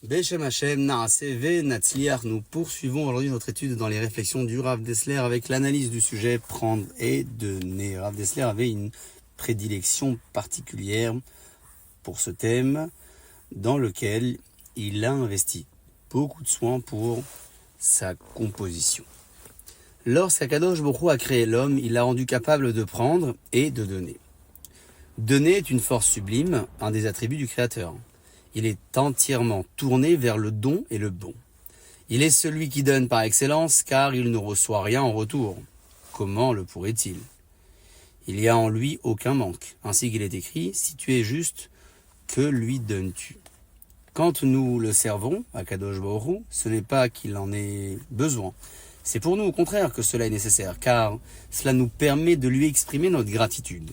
Beshem Hashem, Naaseh ve Natzliach. Nous poursuivons aujourd'hui notre étude dans les réflexions du Rav Dessler avec l'analyse du sujet prendre et donner. Rav Dessler avait une prédilection particulière pour ce thème dans lequel il a investi beaucoup de soins pour sa composition. Lorsqu'Akadosh Baruch Hu a créé l'homme, il l'a rendu capable de prendre et de donner. Donner est une force sublime, un des attributs du Créateur. Il est entièrement tourné vers le don et le bon. Il est celui qui donne par excellence, car il ne reçoit rien en retour. Comment le pourrait-il? Il n'y a en lui aucun manque. Ainsi qu'il est écrit, si tu es juste, que lui donnes-tu? Quand nous le servons, à Kadosh Baruch Hu, ce n'est pas qu'il en ait besoin. C'est pour nous, au contraire, que cela est nécessaire, car cela nous permet de lui exprimer notre gratitude.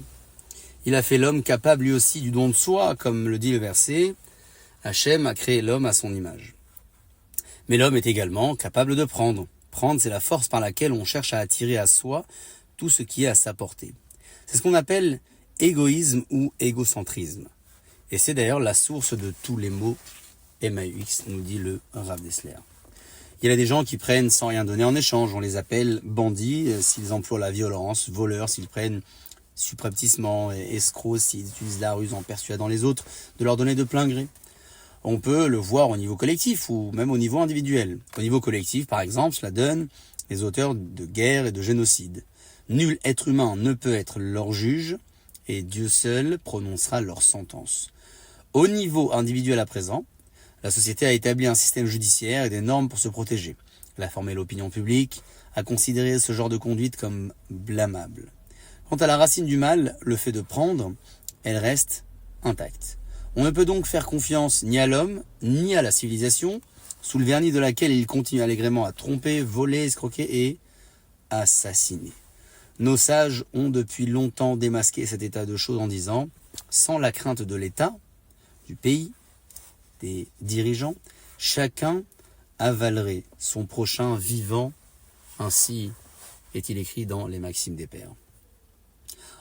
Il a fait l'homme capable lui aussi du don de soi, comme le dit le verset, Hachem a créé l'homme à son image. Mais l'homme est également capable de prendre. Prendre, c'est la force par laquelle on cherche à attirer à soi tout ce qui est à sa portée. C'est ce qu'on appelle égoïsme ou égocentrisme. Et c'est d'ailleurs la source de tous les mots MAUX, nous dit le Rav Dessler. Il y a des gens qui prennent sans rien donner en échange. On les appelle bandits s'ils emploient la violence, voleurs s'ils prennent subrepticement, escrocs s'ils utilisent la ruse en persuadant les autres de leur donner de plein gré. On peut le voir au niveau collectif ou même au niveau individuel. Au niveau collectif, par exemple, cela donne les auteurs de guerre et de génocide. Nul être humain ne peut être leur juge et Dieu seul prononcera leur sentence. Au niveau individuel à présent, la société a établi un système judiciaire et des normes pour se protéger. Elle a formé l'opinion publique, a considéré ce genre de conduite comme blâmable. Quant à la racine du mal, le fait de prendre, elle reste intacte. On ne peut donc faire confiance ni à l'homme, ni à la civilisation, sous le vernis de laquelle il continue allègrement à tromper, voler, escroquer et assassiner. Nos sages ont depuis longtemps démasqué cet état de choses en disant, sans la crainte de l'État, du pays, des dirigeants, chacun avalerait son prochain vivant, ainsi est-il écrit dans les Maximes des Pères.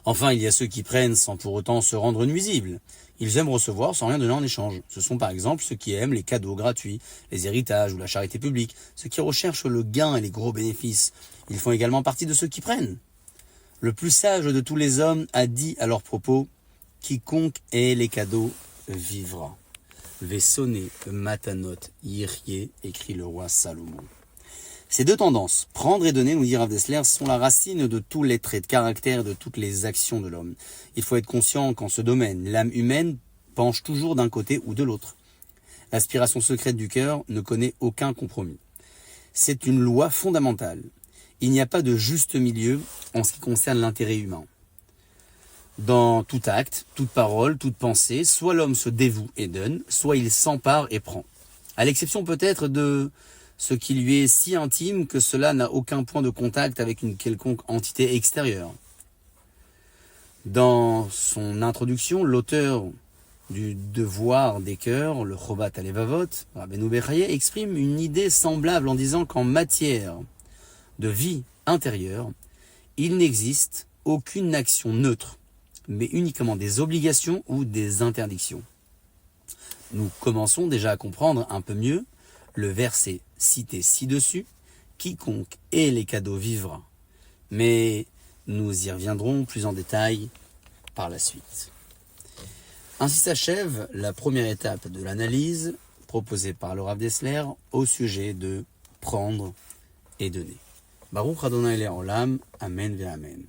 Enfin, il y a ceux qui prennent sans pour autant se rendre nuisibles. Ils aiment recevoir sans rien donner en échange. Ce sont par exemple ceux qui aiment les cadeaux gratuits, les héritages ou la charité publique, ceux qui recherchent le gain et les gros bénéfices. Ils font également partie de ceux qui prennent. Le plus sage de tous les hommes a dit à leur propos, « Quiconque ait les cadeaux vivra. » Vesonné matanot yirye, écrit le roi Salomon. Ces deux tendances, prendre et donner, nous dit Rav Dessler, sont la racine de tous les traits de caractère et de toutes les actions de l'homme. Il faut être conscient qu'en ce domaine, l'âme humaine penche toujours d'un côté ou de l'autre. L'aspiration secrète du cœur ne connaît aucun compromis. C'est une loi fondamentale. Il n'y a pas de juste milieu en ce qui concerne l'intérêt humain. Dans tout acte, toute parole, toute pensée, soit l'homme se dévoue et donne, soit il s'empare et prend. À l'exception peut-être de ce qui lui est si intime que cela n'a aucun point de contact avec une quelconque entité extérieure. Dans son introduction, l'auteur du Devoir des cœurs, le Chobat Alevavot, Rabbeinu Bechaye, exprime une idée semblable en disant qu'en matière de vie intérieure, il n'existe aucune action neutre, mais uniquement des obligations ou des interdictions. Nous commençons déjà à comprendre un peu mieux le verset cité ci-dessus, « Quiconque ait les cadeaux vivra ». Mais nous y reviendrons plus en détail par la suite. Ainsi s'achève la première étape de l'analyse proposée par le Rav Dessler au sujet de prendre et donner. Baruch Adonai Le'olam, Amen ve Amen.